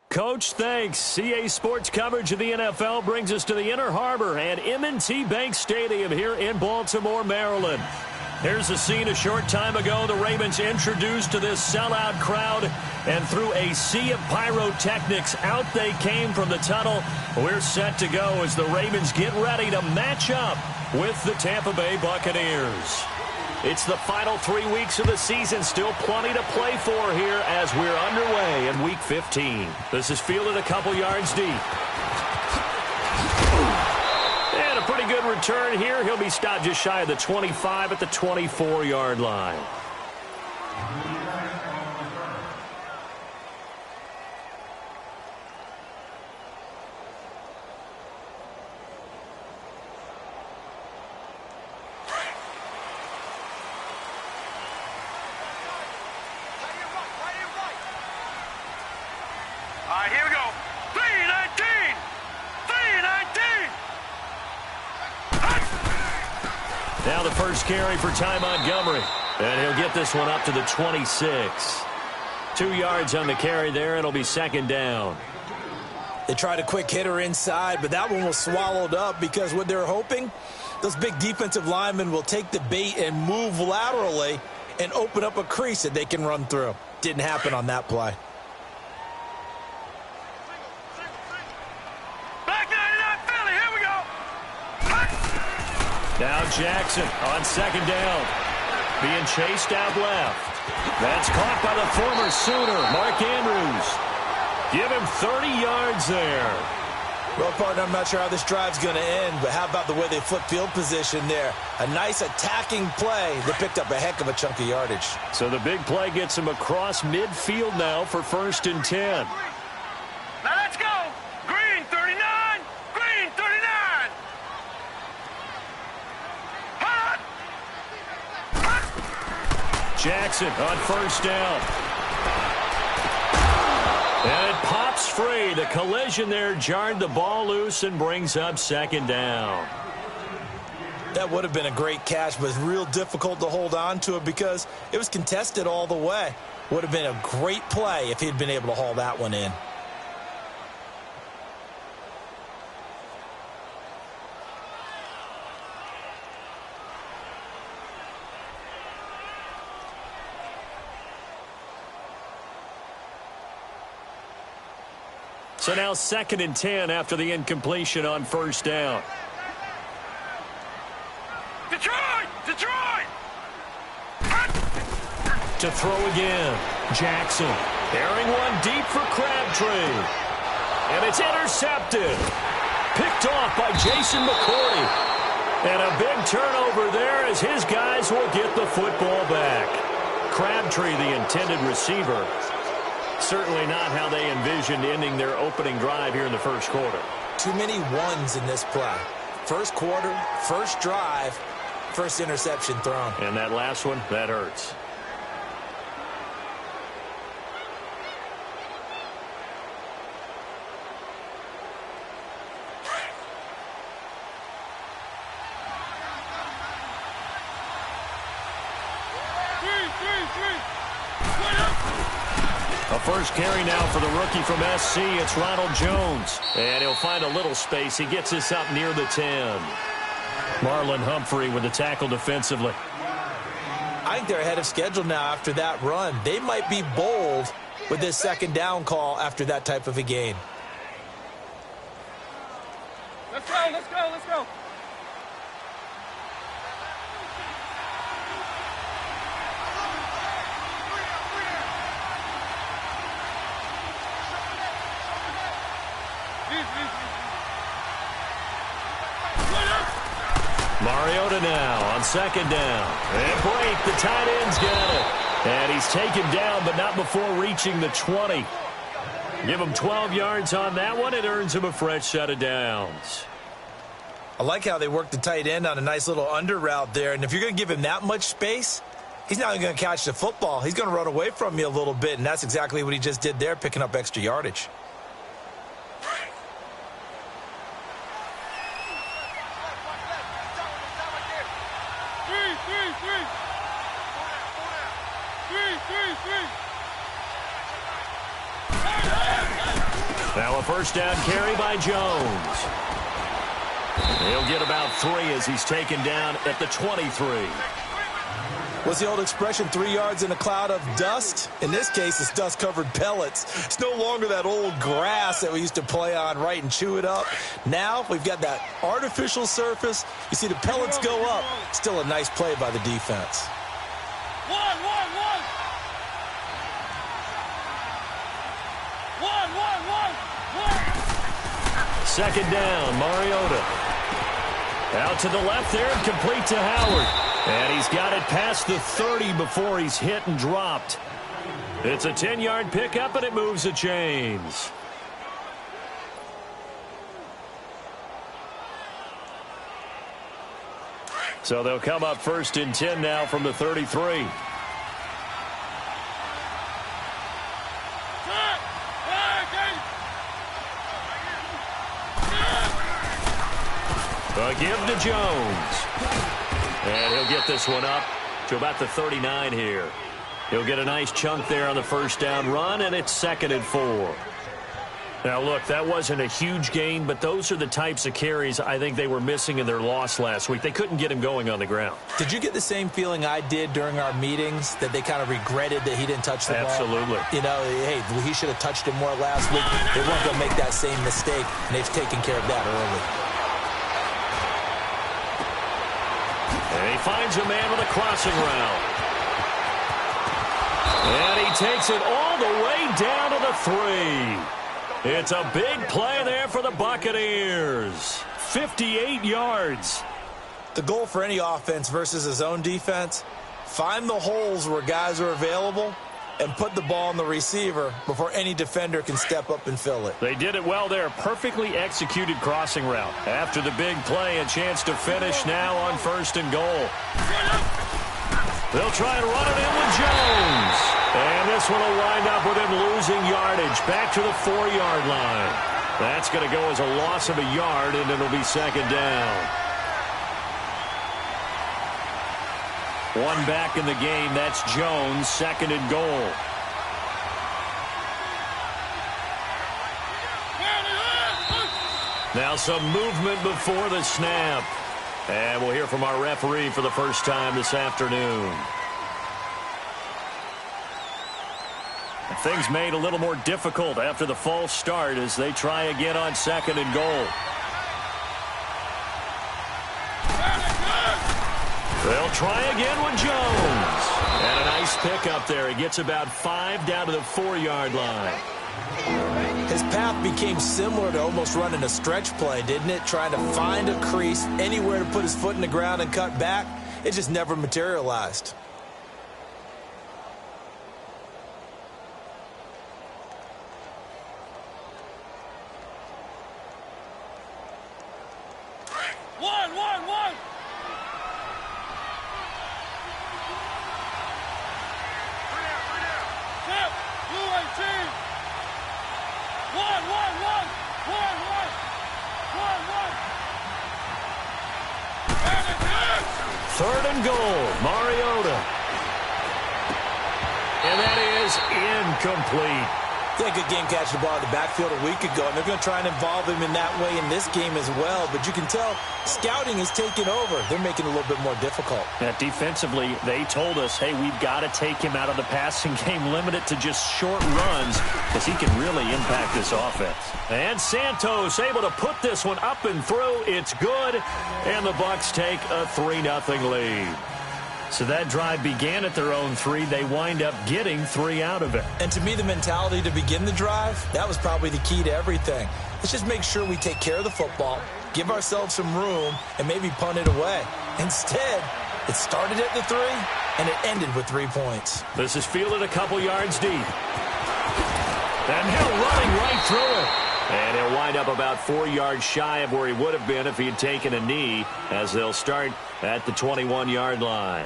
Coach, thanks. CA Sports coverage of the NFL brings us to the Inner Harbor and M&T Bank Stadium here in Baltimore, Maryland. Here's the scene a short time ago. The Ravens introduced to this sellout crowd, and through a sea of pyrotechnics, out they came from the tunnel. We're set to go as the Ravens get ready to match up with the Tampa Bay Buccaneers. It's the final 3 weeks of the season. Still plenty to play for here as we're underway in Week 15. This is fielded a couple yards deep. And a pretty good return here. He'll be stopped just shy of the 25 at the 24-yard line. Now the first carry for Ty Montgomery. And he'll get this one up to the 26. 2 yards on the carry there. It'll be second down. They tried a quick hitter inside, but that one was swallowed up because what they're hoping, those big defensive linemen will take the bait and move laterally and open up a crease that they can run through. Didn't happen on that play. Now Jackson on second down. Being chased out left. That's caught by the former Sooner, Mark Andrews. Give him 30 yards there. Well, partner, I'm not sure how this drive's going to end, but how about the way they flip field position there? A nice attacking play that picked up a heck of a chunk of yardage. So the big play gets him across midfield now for 1st and 10. Now let's go. Green 39. Green 39. Hot. Jackson on first down. And it pops free. The collision there jarred the ball loose and brings up second down. That would have been a great catch, but it's real difficult to hold on to it because it was contested all the way. Would have been a great play if he'd been able to haul that one in. So now 2nd and 10 after the incompletion on first down. Detroit! Detroit! To throw again. Jackson airing one deep for Crabtree. And it's intercepted. Picked off by Jason McCourty. And a big turnover there as his guys will get the football back. Crabtree, the intended receiver. Certainly not how they envisioned ending their opening drive here in the first quarter. Too many ones in this play. First quarter, first drive, first interception thrown. And that last one, that hurts. A first carry now for the rookie from SC. It's Ronald Jones. And he'll find a little space. He gets this up near the 10. Marlon Humphrey with the tackle defensively. I think they're ahead of schedule now after that run. They might be bold with this second down call after that type of a gain. Let's go, let's go, let's go. Mariota now on second down. And Blake, the tight end's got it. And he's taken down, but not before reaching the 20. Give him 12 yards on that one. It earns him a fresh set of downs. I like how they work the tight end on a nice little under route there. And if you're going to give him that much space, he's not going to catch the football. He's going to run away from you a little bit, and that's exactly what he just did there, picking up extra yardage. Now a first down carry by Jones. He'll get about 3 as he's taken down at the 23. What's the old expression, 3 yards in a cloud of dust? In this case, it's dust-covered pellets. It's no longer that old grass that we used to play on, right, and chew it up. Now we've got that artificial surface. You see the pellets go up. Still a nice play by the defense. One. Second down, Mariota. Out to the left there and complete to Howard. And he's got it past the 30 before he's hit and dropped. It's a 10-yard pickup, and it moves the chains. So they'll come up first and 10 now from the 33. A give to Jones. And he'll get this one up to about the 39 here. He'll get a nice chunk there on the first down run, and it's 2nd and 4. Now, look, that wasn't a huge gain, but those are the types of carries I think they were missing in their loss last week. They couldn't get him going on the ground. Did you get the same feeling I did during our meetings, that they kind of regretted that he didn't touch the ball? Absolutely. You know, hey, he should have touched it more last week. They weren't going to make that same mistake, and they've taken care of that early. And he finds a man with a crossing route. And he takes it all the way down to the 3. It's a big play there for the Buccaneers. 58 yards. The goal for any offense versus his own defense, find the holes where guys are available and put the ball on the receiver before any defender can step up and fill it. They did it well there. Perfectly executed crossing route. After the big play, a chance to finish now on 1st and goal. They'll try and run it in with Jones. And this one will wind up with him losing yardage back to the 4-yard line. That's going to go as a loss of a yard, and it'll be 2nd down. One back in the game. That's Jones, 2nd and goal. Now some movement before the snap. And we'll hear from our referee for the first time this afternoon. Things made a little more difficult after the false start as they try again on 2nd and goal. They'll try again with Jones. And a nice pickup there. He gets about 5 down to the 4-yard line. His path became similar to almost running a stretch play, didn't it? Trying to find a crease, anywhere to put his foot in the ground and cut back. It just never materialized. One. Step, UAT. One. 3rd and goal, Mariota. And that is incomplete. He had a good game catching the ball in the backfield a week ago, and they're going to try and involve him in that way in this game as well. But you can tell scouting is taking over. They're making it a little bit more difficult. Yeah, defensively, they told us, hey, we've got to take him out of the passing game, limit it to just short runs, because he can really impact this offense. And Santos able to put this one up and through. It's good, and the Bucs take a 3-0 lead. So that drive began at their own 3. They wind up getting 3 out of it. And to me, the mentality to begin the drive, that was probably the key to everything. Let's just make sure we take care of the football, give ourselves some room, and maybe punt it away. Instead, it started at the 3, and it ended with 3 points. This is fielded a couple yards deep. And Hill running right through it. And he'll wind up about 4 yards shy of where he would have been if he had taken a knee, as they'll start at the 21-yard line.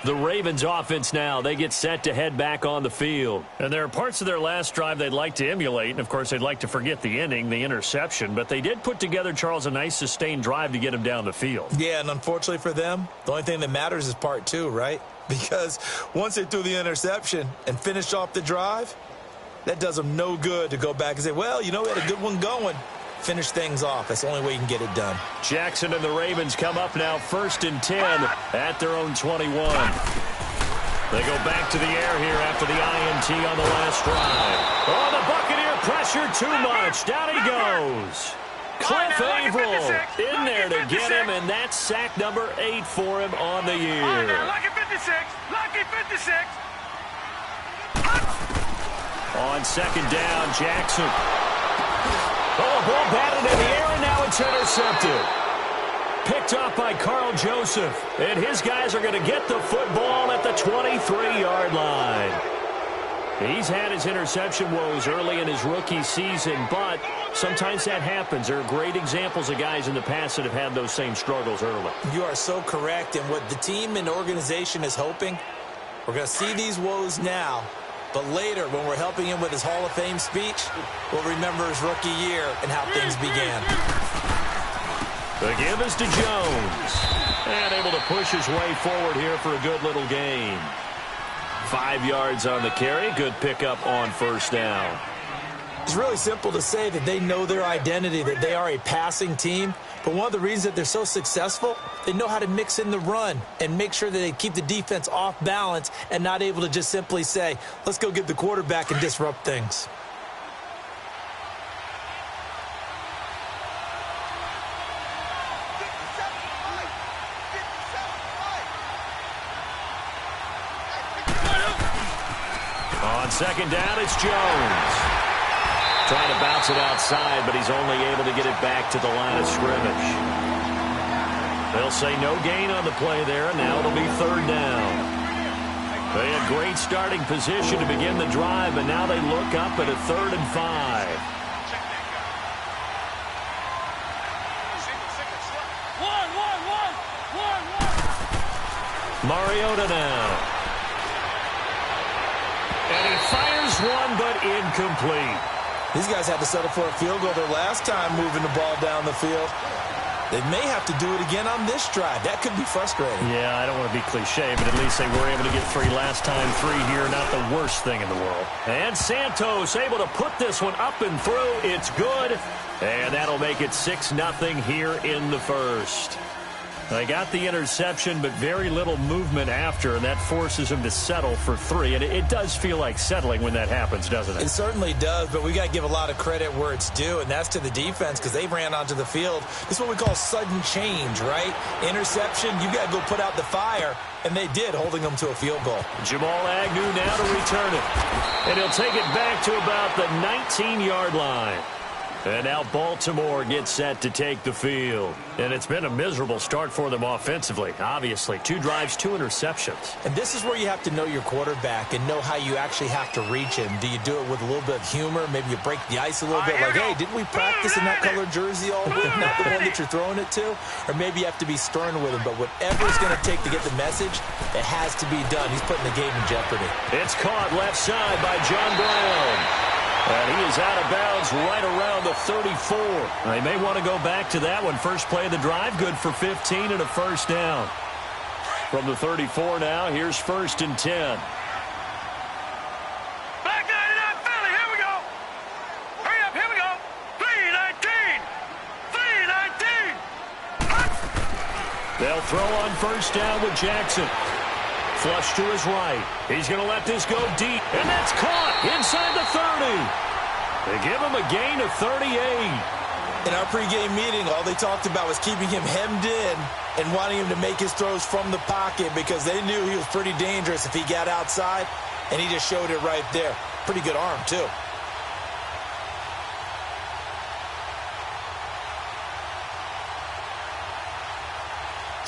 The Ravens offense now, they get set to head back on the field. And there are parts of their last drive they'd like to emulate, and of course they'd like to forget the ending, the interception, but they did put together, Charles, a nice sustained drive to get him down the field. Yeah, and unfortunately for them, the only thing that matters is part 2, right? Because once they threw the interception and finished off the drive, that does them no good to go back and say, well, you know, we had a good one going. Finish things off. That's the only way you can get it done. Jackson and the Ravens come up now 1st and 10 at their own 21. They go back to the air here after the INT on the last drive. Oh, the Buccaneer pressure too much. Down he goes. Cliff Averill in there to get him, and that's sack number 8 for him on the year. Lucky 56. Lucky 56. On 2nd down, Jackson. Oh, ball batted in the air, and now it's intercepted. Picked off by Carl Joseph. And his guys are going to get the football at the 23-yard line. He's had his interception woes early in his rookie season, but sometimes that happens. There are great examples of guys in the past that have had those same struggles early. You are so correct. And what the team and organization is hoping, we're going to see these woes now. But later, when we're helping him with his Hall of Fame speech, we'll remember his rookie year and how things began. The give is to Jones. And able to push his way forward here for a good little gain. 5 yards on the carry. Good pickup on 1st down. It's really simple to say that they know their identity, that they are a passing team. But one of the reasons that they're so successful, they know how to mix in the run and make sure that they keep the defense off balance and not able to just simply say, let's go get the quarterback and disrupt things. On 2nd down, it's Jones. Trying to bounce it outside, but he's only able to get it back to the line of scrimmage. They'll say no gain on the play there, and now it'll be 3rd down. They had great starting position to begin the drive, but now they look up at a 3rd and 5. Mariota now. And he fires one, but incomplete. These guys had to settle for a field goal their last time moving the ball down the field. They may have to do it again on this drive. That could be frustrating. Yeah, I don't want to be cliche, but at least they were able to get 3 last time. 3 here, not the worst thing in the world. And Santos able to put this one up and through. It's good. And that'll make it 6-0 here in the 1st. They got the interception, but very little movement after, and that forces them to settle for 3. And it does feel like settling when that happens, doesn't it? It certainly does, but we got to give a lot of credit where it's due, and that's to the defense because they ran onto the field. This is what we call sudden change, right? Interception, you got to go put out the fire, and they did, holding them to a field goal. Jamal Agnew now to return it. And he'll take it back to about the 19-yard line. And now Baltimore gets set to take the field. And it's been a miserable start for them offensively. Obviously, 2 drives, 2 interceptions. And this is where you have to know your quarterback and know how you actually have to reach him. Do you do it with a little bit of humor? Maybe you break the ice a little bit. Like, hey, didn't we practice in that colored jersey all week? Not the one that you're throwing it to? Or maybe you have to be stern with him. But whatever it's going to take to get the message, it has to be done. He's putting the game in jeopardy. It's caught left side by John Brown. And he is out of bounds right around the 34. They may want to go back to that one. First play of the drive, good for 15 and a 1st down. From the 34 now, here's 1st and 10. Back 99 Philly, here we go. Hurry up, here we go. 3-19. 3-19. They'll throw on 1st down with Jackson. Flush to his right. He's going to let this go deep. And that's caught inside the 30. They give him a gain of 38. In our pregame meeting, all they talked about was keeping him hemmed in and wanting him to make his throws from the pocket because they knew he was pretty dangerous if he got outside, and he just showed it right there. Pretty good arm, too.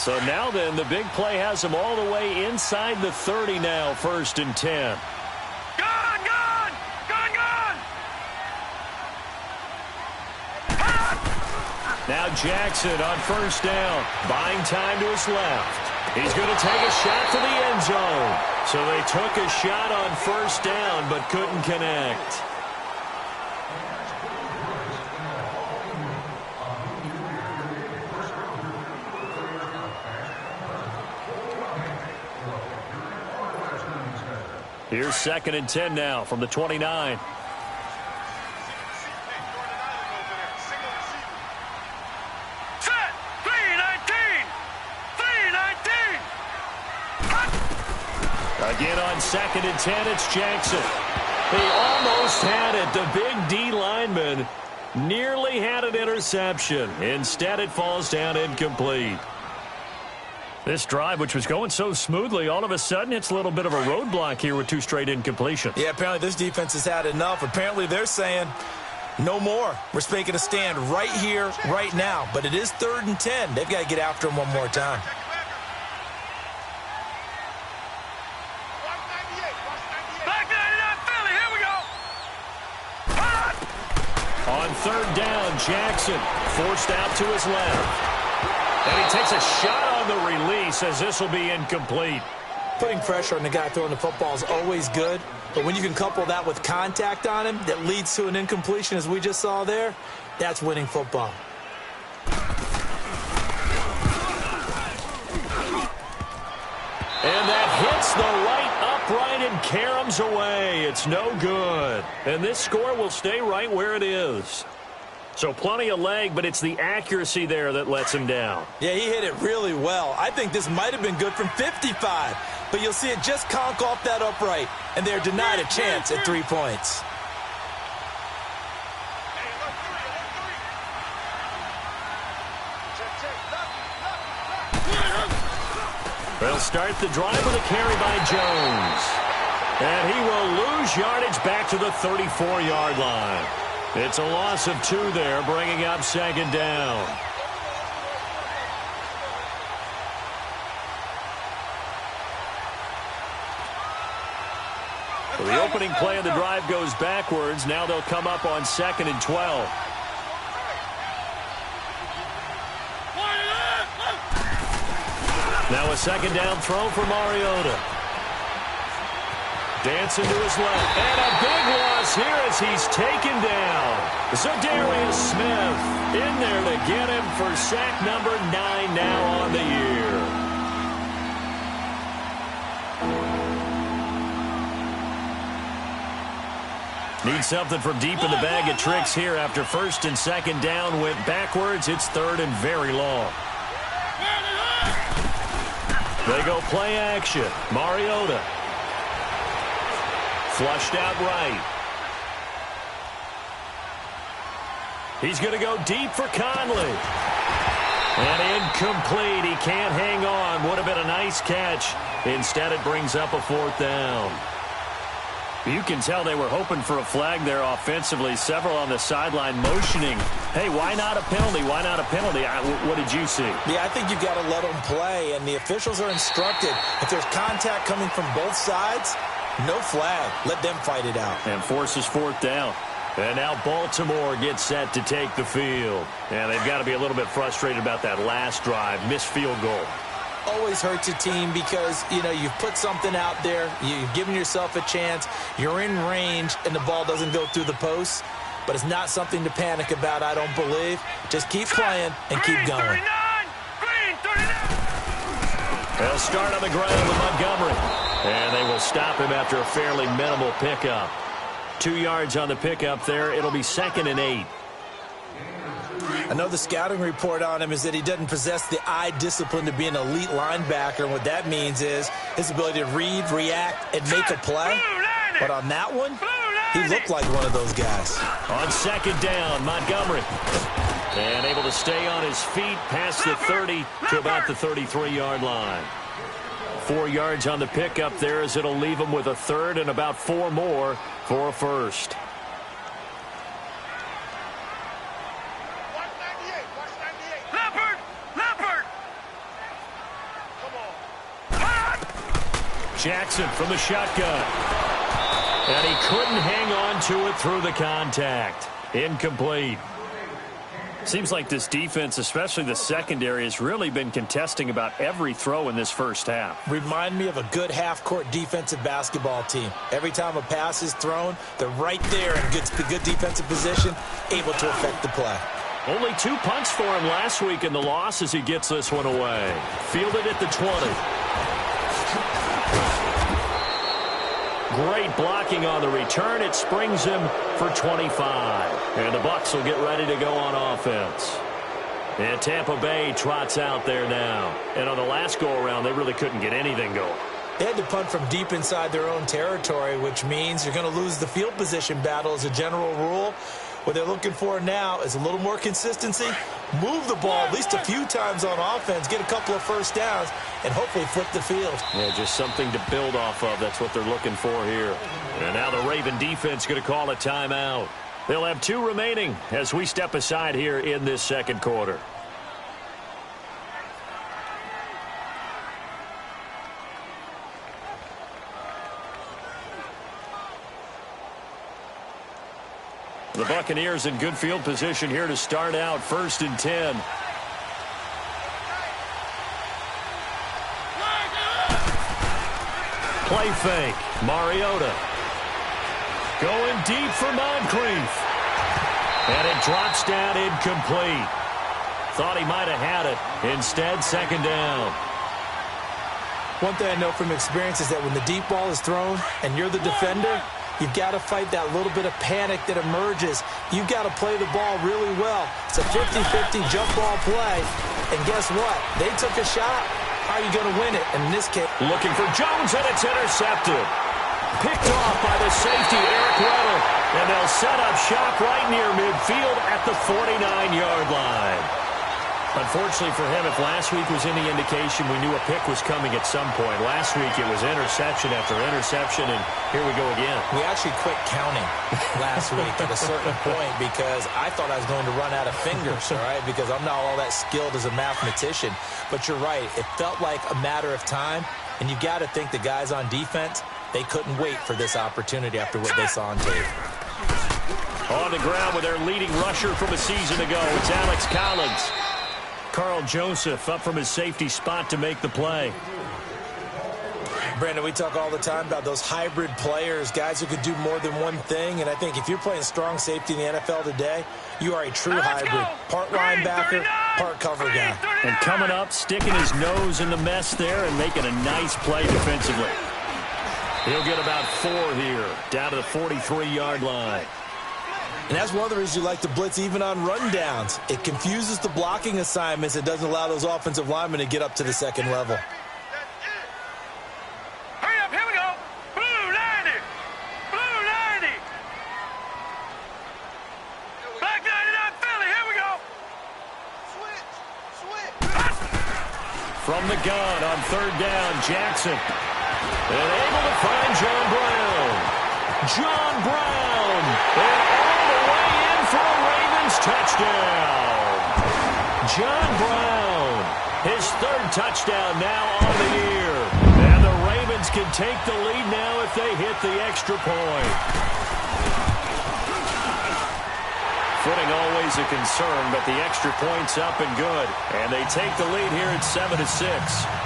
So now then, the big play has them all the way inside the 30 now, 1st and 10. Gone, gone! Gone, gone! Now Jackson on 1st down, buying time to his left. He's going to take a shot for the end zone. So they took a shot on 1st down but couldn't connect. Here's 2nd and 10 now from the 29. Set! 319! 319! Again on 2nd and 10, it's Jackson. He almost had it. The big D lineman nearly had an interception. Instead, it falls down incomplete. This drive, which was going so smoothly, all of a sudden it's a little bit of a roadblock here with 2 straight incompletions. Yeah, apparently this defense has had enough. Apparently they're saying, no more. We're making a stand right here, right now. But it is 3rd and 10. They've got to get after him one more time. Back 99 Philly, here we go! On 3rd down, Jackson forced out to his left. And he takes a shot on the release as this will be incomplete. Putting pressure on the guy throwing the football is always good, but when you can couple that with contact on him that leads to an incompletion, as we just saw there, that's winning football. And that hits the right upright and caroms away. It's no good. And this score will stay right where it is. So plenty of leg, but it's the accuracy there that lets him down. Yeah, he hit it really well. I think this might have been good from 55, but you'll see it just conk off that upright, and they're denied a chance at 3 points. They'll start the drive with a carry by Jones. And he will lose yardage back to the 34-yard line. It's a loss of 2 there, bringing up 2nd down. Well, the opening play of the drive goes backwards. Now they'll come up on 2nd and 12. Now a 2nd down throw for Mariota. Dancing to his left. And a big loss here as he's taken down. Zadarius Smith in there to get him for sack number 9 now on the year. Need something from deep in the bag of tricks here after 1st and 2nd down went backwards. It's 3rd and very long. They go play action. Mariota. Flushed out right. He's going to go deep for Conley. And incomplete. He can't hang on. Would have been a nice catch. Instead, it brings up a 4th down. You can tell they were hoping for a flag there offensively. Several on the sideline motioning. Hey, why not a penalty? Why not a penalty? What did you see? Yeah, I think you've got to let them play, and the officials are instructed. If there's contact coming from both sides, no flag. Let them fight it out. And forces 4th down. And now Baltimore gets set to take the field. And they've got to be a little bit frustrated about that last drive. Missed field goal. Always hurts a team because, you know, you've put something out there. You've given yourself a chance. You're in range, and the ball doesn't go through the posts. But it's not something to panic about, I don't believe. Just keep playing and keep going. They'll start on the ground with Montgomery. And they will stop him after a fairly minimal pickup. 2 yards on the pickup there. It'll be 2nd and 8. I know the scouting report on him is that he doesn't possess the eye discipline to be an elite linebacker. And what that means is his ability to read, react, and make a play. But on that one, he looked like one of those guys. On 2nd down, Montgomery. And able to stay on his feet past the 30 to about the 33-yard line. 4 yards on the pickup there as it'll leave him with a 3rd and about 4 more for a 1st. Jackson from the shotgun. And he couldn't hang on to it through the contact. Incomplete. Seems like this defense, especially the secondary, has really been contesting about every throw in this first half. Remind me of a good half-court defensive basketball team. Every time a pass is thrown, they're right there in good defensive position, able to affect the play. Only 2 punts for him last week in the loss as he gets this one away. Fielded at the 20. Great blocking on the return. It springs him for 25. And the Bucs will get ready to go on offense. And Tampa Bay trots out there now. And on the last go-around, they really couldn't get anything going. They had to punt from deep inside their own territory, which means you're going to lose the field position battle as a general rule. What they're looking for now is a little more consistency, move the ball at least a few times on offense, get a couple of first downs, and hopefully flip the field. Yeah, just something to build off of. That's what they're looking for here. And now the Raven defense going to call a timeout. They'll have 2 remaining as we step aside here in this second quarter. The Buccaneers in good field position here to start out 1st and 10. Play fake. Mariota. Going deep for Moncrief. And it drops down incomplete. Thought he might have had it. Instead, 2nd down. One thing I know from experience is that when the deep ball is thrown and you're the defender, you've got to fight that little bit of panic that emerges. You've got to play the ball really well. It's a 50-50 jump ball play. And guess what? They took a shot. How are you going to win it? And in this case, looking for Jones, and it's intercepted. Picked off by the safety, Eric Weddle. And they'll set up shop right near midfield at the 49-yard line. Unfortunately for him, if last week was any indication, we knew a pick was coming at some point. Last week it was interception after interception, and here we go again. We actually quit counting last week at a certain point because I thought I was going to run out of fingers, all right, because I'm not all that skilled as a mathematician. But you're right. It felt like a matter of time, and you got to think the guys on defense, they couldn't wait for this opportunity after what they saw on tape. On the ground with their leading rusher from a season ago, it's Alex Collins. Carl Joseph up from his safety spot to make the play. Brandon, we talk all the time about those hybrid players, guys who could do more than one thing. And I think if you're playing strong safety in the NFL today, you are a true hybrid. Part linebacker, part cover guy. And coming up, sticking his nose in the mess there and making a nice play defensively. He'll get about 4 here, down to the 43-yard line. And that's one of the reasons you like to blitz even on rundowns. It confuses the blocking assignments. It doesn't allow those offensive linemen to get up to the second level. Hurry up, here we go. Blue 90. Blue 90. Black 99 Philly, here we go. Switch. From the gun on 3rd down, Jackson. And able to find John Brown. John Brown. And for a Ravens touchdown. John Brown, his 3rd touchdown now on the year. And the Ravens can take the lead now if they hit the extra point. Footing always a concern, but the extra point's up and good. And they take the lead here at 7-6.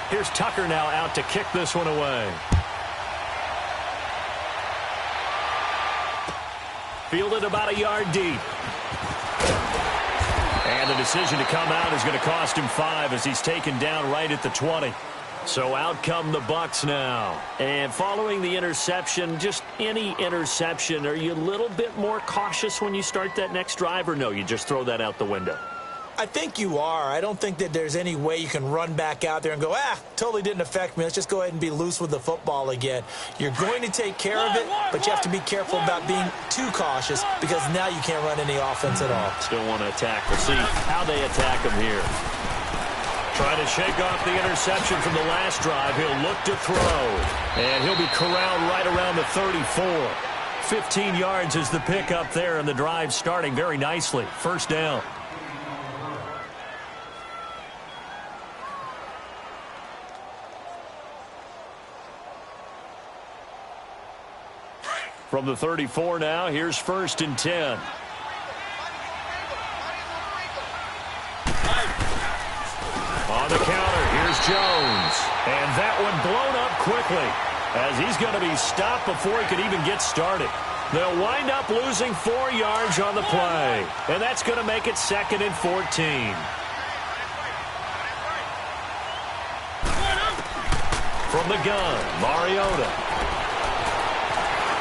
Here's Tucker now out to kick this one away. Fielded about a yard deep. And the decision to come out is going to cost him 5 as he's taken down right at the 20. So out come the Bucs now. And following the interception, just any interception, are you a little bit more cautious when you start that next drive, or no, you just throw that out the window? I think you are. I don't think that there's any way you can run back out there and go, totally didn't affect me. Let's just go ahead and be loose with the football again. You're going to take care of it, but you have to be careful about being too cautious because now you can't run any offense at all. Still want to attack. We'll see how they attack him here. Trying to shake off the interception from the last drive. He'll look to throw. And he'll be corralled right around the 34. 15 yards is the pickup there, and the drive starting very nicely. First down. From the 34 now, here's 1st and 10. On the counter, here's Jones. And that one blown up quickly as he's going to be stopped before he could even get started. They'll wind up losing 4 yards on the play. And that's going to make it 2nd and 14. From the gun, Mariota.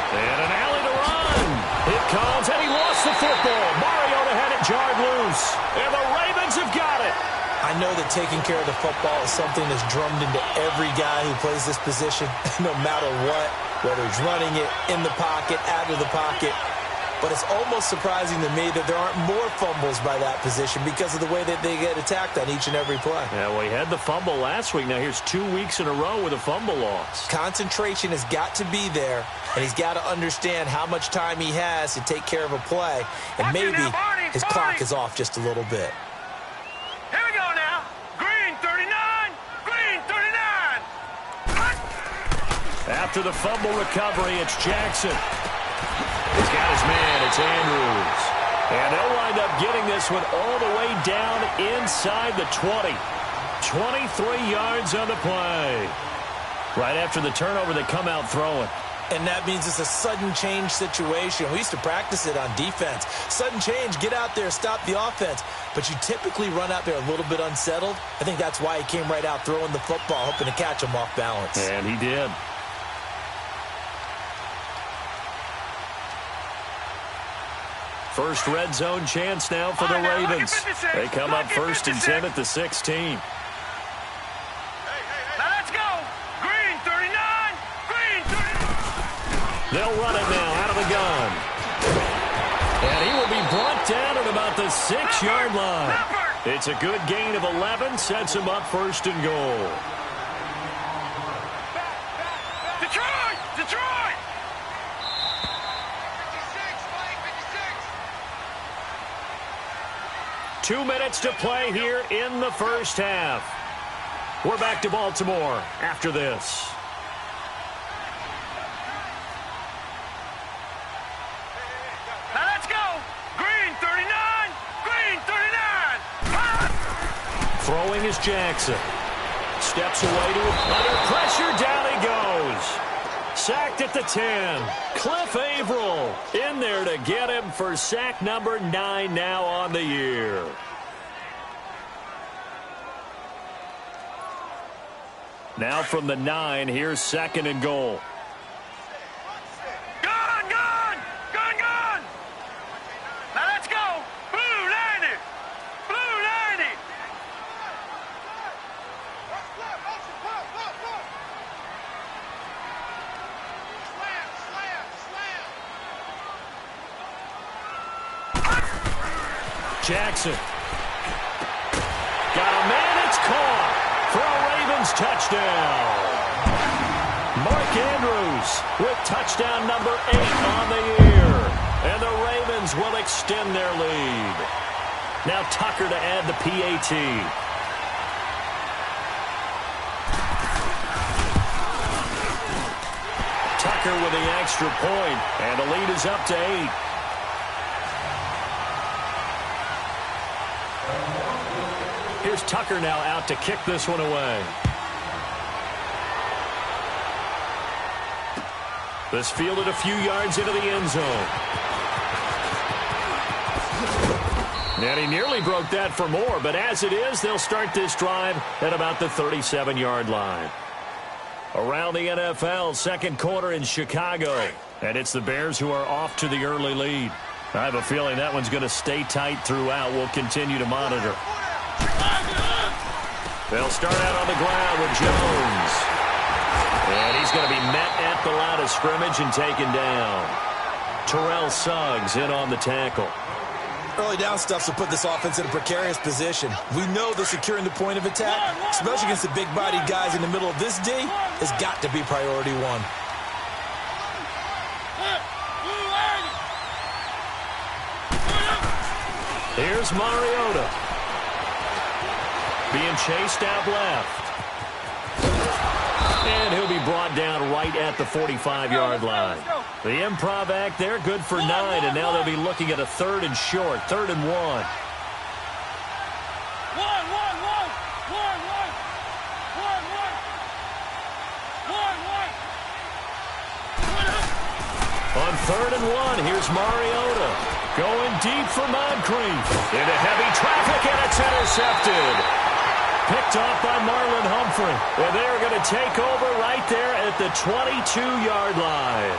And an alley to run. It comes, and he lost the football. Mariota had it jarred loose. And the Ravens have got it. I know that taking care of the football is something that's drummed into every guy who plays this position, no matter what, whether he's running it, in the pocket, out of the pocket. But it's almost surprising to me that there aren't more fumbles by that position because of the way that they get attacked on each and every play. Yeah, well, he had the fumble last week. Now here's 2 weeks in a row with a fumble loss. Concentration has got to be there, and he's got to understand how much time he has to take care of a play. And maybe his clock is off just a little bit. Here we go now. Green 39. Green 39. After the fumble recovery, it's Jackson. He's got his man. It's Andrews. And they'll wind up getting this one all the way down inside the 20. 23 yards on the play. Right after the turnover, they come out throwing. And that means it's a sudden change situation. We used to practice it on defense. Sudden change, get out there, stop the offense. But you typically run out there a little bit unsettled. I think that's why he came right out throwing the football, hoping to catch him off balance. And he did. First red zone chance now for the Ravens. They come up 1st and 10 at the 16. Now let's go. Green 39. Green 39. They'll run it now out of the gun. And he will be brought down at about the 6-yard line. It's a good gain of 11, sets him up 1st and goal. Detroit! Detroit! 2 minutes to play here in the first half. We're back to Baltimore after this. Now let's go. Green 39. Green 39. Throwing is Jackson. Steps away to under pressure. Down he goes. Sacked at the 10. Cliff Averill in there to get him for sack number 9 now on the year. Now from the 9, here's 2nd and goal. Gun, gun, gun, gun. Now let's go. Blue 90. Blue 90. Jackson. Got a man, it's caught for a Ravens touchdown. Mark Andrews with touchdown number 8 on the year. And the Ravens will extend their lead. Now Tucker to add the PAT. Tucker with the extra point, and the lead is up to 8. Here's Tucker now out to kick this one away. This fielded a few yards into the end zone. And he nearly broke that for more, but as it is, they'll start this drive at about the 37-yard line. Around the NFL, second quarter in Chicago. And it's the Bears who are off to the early lead. I have a feeling that one's going to stay tight throughout. We'll continue to monitor. They'll start out on the ground with Jones. And he's going to be met at the line of scrimmage and taken down. Terrell Suggs in on the tackle. Early down stuff to put this offense in a precarious position. We know that securing the point of attack, especially against the big-bodied guys in the middle of this D, has got to be priority 1. Here's Mariota. Being chased out left. And he'll be brought down right at the 45-yard line. The improv act there, good for 9, and now they'll be looking at a 3rd and short, 3rd and 1. On 3rd and 1, here's Mariota. Going deep for Moncrief. Into heavy traffic, and it's intercepted. Picked off by Marlon Humphrey. And they're going to take over right there at the 22-yard line.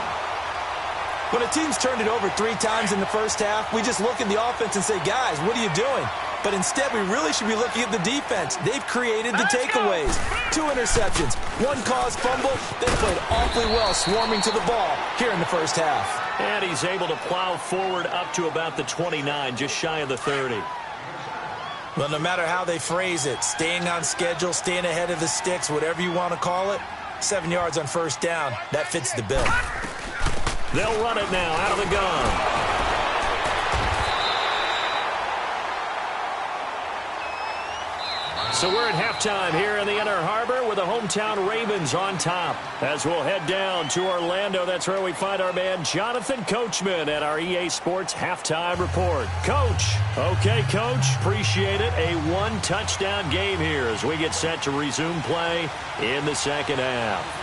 When a team's turned it over 3 times in the first half, we just look at the offense and say, guys, what are you doing? But instead, we really should be looking at the defense. They've created the takeaways. 2 interceptions, 1 caused fumble. They played awfully well swarming to the ball here in the first half. And he's able to plow forward up to about the 29, just shy of the 30. Well, no matter how they phrase it, staying on schedule, staying ahead of the sticks, whatever you want to call it, 7 yards on first down, that fits the bill. They'll run it now out of the gun. So we're at halftime here in the Inner Harbor with the hometown Ravens on top. As we'll head down to Orlando, that's where we find our man Jonathan Coachman at our EA Sports Halftime Report. Coach. Okay, Coach. Appreciate it. A 1-touchdown game here as we get set to resume play in the second half.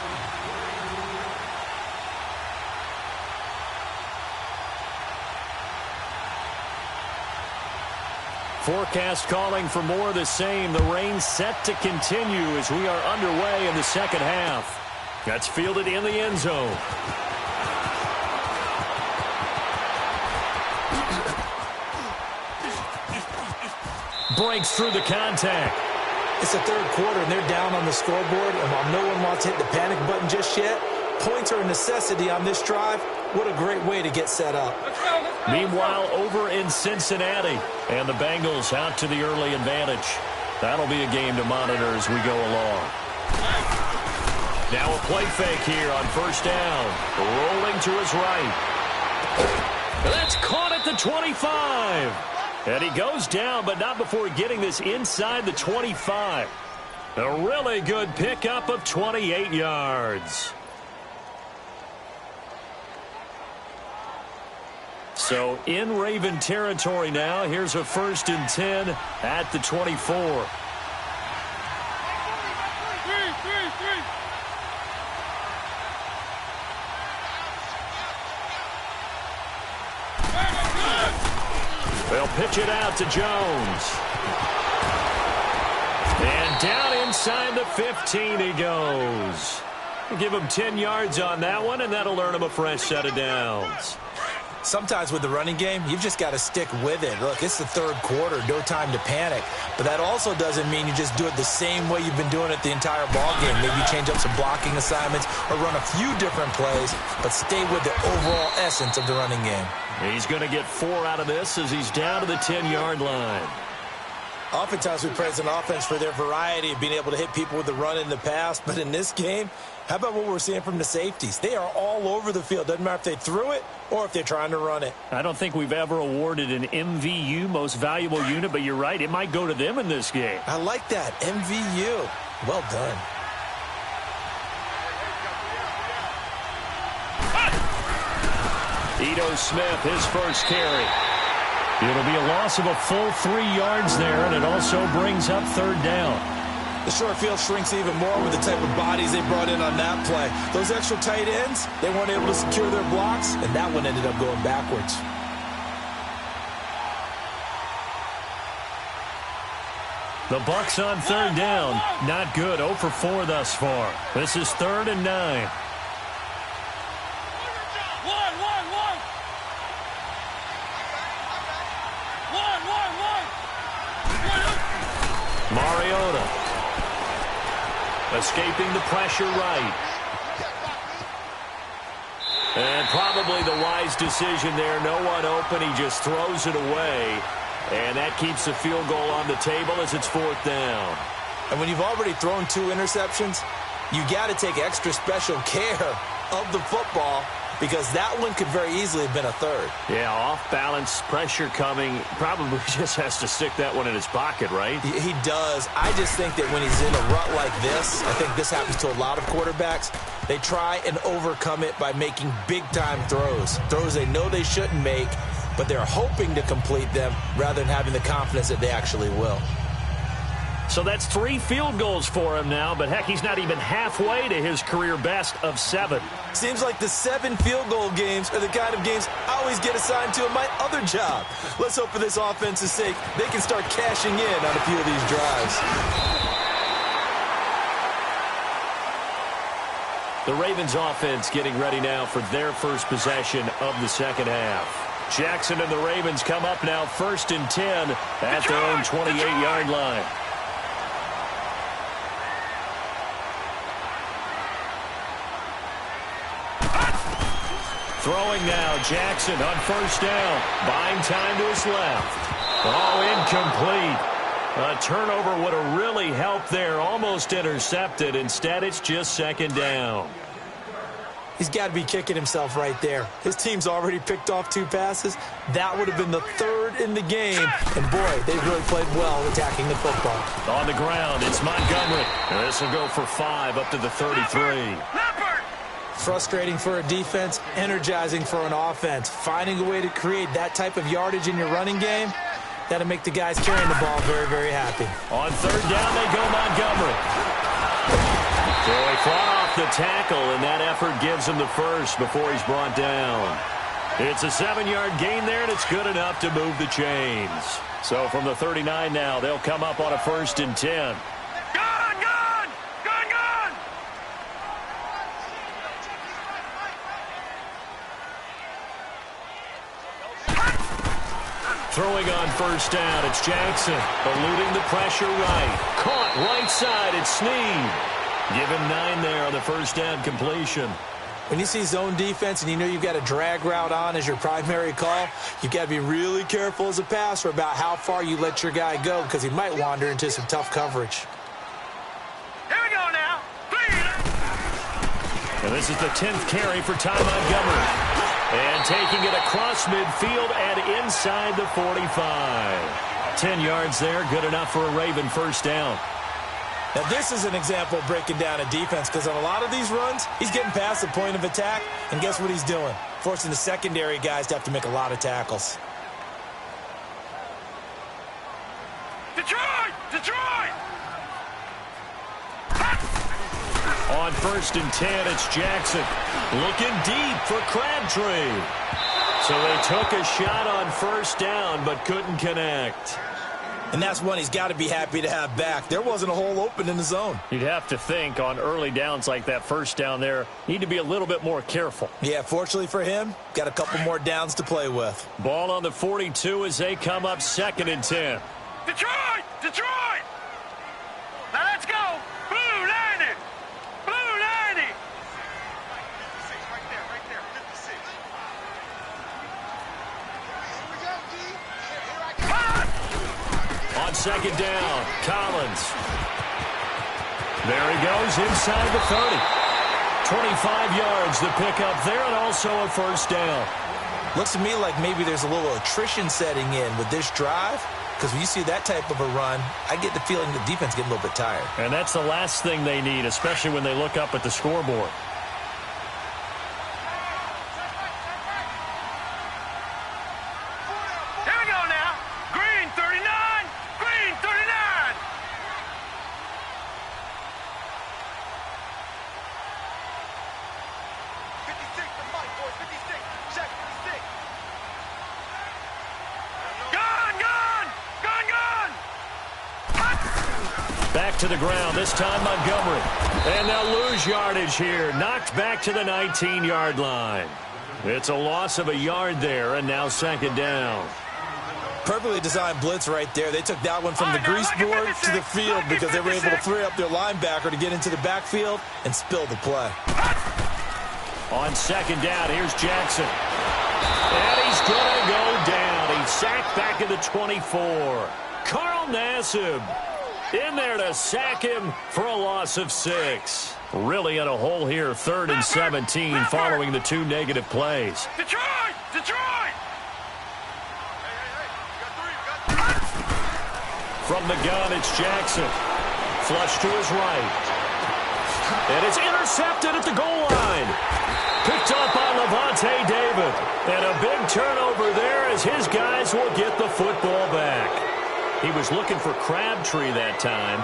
Forecast calling for more of the same. The rain set to continue as we are underway in the second half. That's fielded in the end zone. Breaks through the contact. It's the 3rd quarter, and they're down on the scoreboard. And while no one wants to hit the panic button just yet, points are a necessity on this drive. What a great way to get set up. Meanwhile, over in Cincinnati, and the Bengals out to the early advantage. That'll be a game to monitor as we go along. Now a play fake here on first down. Rolling to his right. That's caught at the 25. And he goes down, but not before getting this inside the 25. A really good pickup of 28 yards. So in Raven territory now. Here's a 1st and 10 at the 24. They'll pitch it out to Jones. And down inside the 15 he goes. Give him 10 yards on that one, and that'll earn him a fresh set of downs. Sometimes with the running game, you've just got to stick with it. Look, it's the 3rd quarter, no time to panic. But that also doesn't mean you just do it the same way you've been doing it the entire ball game. Maybe change up some blocking assignments or run a few different plays, but stay with the overall essence of the running game. He's going to get 4 out of this as he's down to the 10-yard line. Oftentimes we praise an offense for their variety of being able to hit people with the run in the past, but in this game, how about what we're seeing from the safeties? They are all over the field. Doesn't matter if they threw it or if they're trying to run it. I don't think we've ever awarded an MVU, most valuable unit, but you're right, it might go to them in this game. I like that, MVU. Well done. Ito Smith, his first carry. It'll be a loss of a full 3 yards there, and it also brings up 3rd down. The short field shrinks even more with the type of bodies they brought in on that play. Those extra tight ends, they weren't able to secure their blocks, and that one ended up going backwards. The Bucs on 3rd down. Not good. 0 for 4 thus far. This is 3rd and 9. Mariota escaping the pressure right. And probably the wise decision there. No one open. He just throws it away. And that keeps the field goal on the table as it's 4th down. And when you've already thrown 2 interceptions, you got to take extra special care of the football because that one could very easily have been a third. Yeah, off balance, pressure coming. Probably just has to stick that one in his pocket, right? He does. I just think that when he's in a rut like this, I think this happens to a lot of quarterbacks, they try and overcome it by making big-time throws. Throws they know they shouldn't make, but they're hoping to complete them rather than having the confidence that they actually will. So that's 3 field goals for him now, but heck, he's not even halfway to his career best of 7. Seems like the 7 field goal games are the kind of games I always get assigned to in my other job. Let's hope for this offense's sake they can start cashing in on a few of these drives. The Ravens offense getting ready now for their first possession of the second half. Jackson and the Ravens come up now 1st and 10 at their own 28-yard line. Throwing now, Jackson on 1st down. Buying time to his left. Oh, incomplete. A turnover would have really helped there. Almost intercepted. Instead, it's just 2nd down. He's got to be kicking himself right there. His team's already picked off 2 passes. That would have been the 3rd in the game. And, boy, they really played well attacking the football. On the ground, it's Montgomery. This will go for 5 up to the 33. Frustrating for a defense, energizing for an offense. Finding a way to create that type of yardage in your running game, that'll make the guys carrying the ball very, very happy. On 3rd down, they go Montgomery. So he fought off the tackle, and that effort gives him the first before he's brought down. It's a 7-yard gain there, and it's good enough to move the chains. So from the 39 now, they'll come up on a 1st and 10. Throwing on 1st down, it's Jackson, eluding the pressure right. Caught right side, it's Snead. Give him 9 there on the 1st down completion. When you see zone defense and you know you've got a drag route on as your primary call, you've got to be really careful as a passer about how far you let your guy go because he might wander into some tough coverage. Here we go now. And this is the 10th carry for Ty Montgomery. And taking it across midfield and inside the 45. 10 yards there, good enough for a Raven 1st down. Now this is an example of breaking down a defense because on a lot of these runs, he's getting past the point of attack, and guess what he's doing? Forcing the secondary guys to have to make a lot of tackles. Detroit! Detroit! On 1st and 10, it's Jackson. Looking deep for Crabtree. So they took a shot on 1st down, but couldn't connect. And that's one he's got to be happy to have back. There wasn't a hole open in the zone. You'd have to think on early downs like that 1st down there, need to be a little bit more careful. Yeah, fortunately for him, got a couple more downs to play with. Ball on the 42 as they come up 2nd and 10. Detroit! Detroit! Now let's go! Blue 90! Blue 90! Right there, 56. On 2nd down, Collins. There he goes inside the 30. 25 yards the pickup there, and also a 1st down. Looks to me like maybe there's a little attrition setting in with this drive. Because when you see that type of a run, I get the feeling the defense getting a little bit tired. And that's the last thing they need, especially when they look up at the scoreboard. Here we go now. Green 39! Green 39! Back to the ground, this time Montgomery. And they'll lose yardage here. Knocked back to the 19-yard line. It's a loss of a yard there, and now 2nd down. Perfectly designed blitz right there. They took that one from the grease board to the field because they were able to free up their linebacker to get into the backfield and spill the play. On 2nd down, here's Jackson. And he's going to go down. He's sacked back at the 24. Carl Nassib in there to sack him for a loss of 6. Really in a hole here, 3rd and 17 following the 2 negative plays. Detroit! Detroit! From the gun, it's Jackson. Flush to his right. And it's intercepted at the goal line. Picked up by Levante David. And a big turnover there as his guys will get the football back. He was looking for Crabtree that time.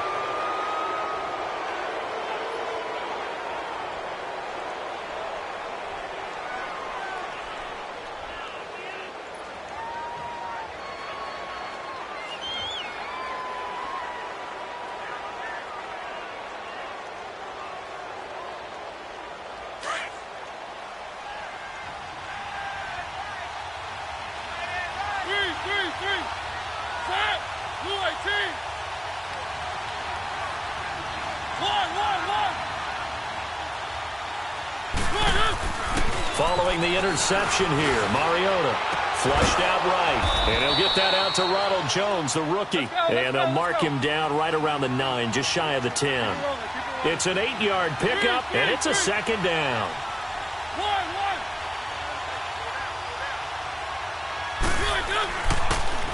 Following the interception here, Mariota flushed out right. And he'll get that out to Ronald Jones, the rookie. And they'll mark him down right around the 9, just shy of the 10. It's an 8-yard pickup, and it's a 2nd down.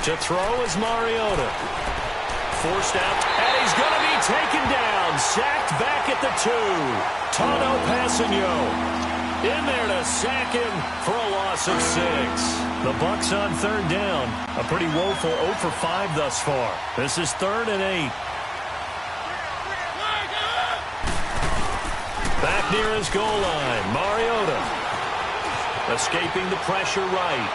To throw is Mariota. Forced out, and he's going to be taken down. Sacked back at the 2. Tano Passanio in there to sack him for a loss of 6. The Bucs on 3rd down. A pretty woeful 0 for 5 thus far. This is 3rd and 8. Back near his goal line, Mariota escaping the pressure right.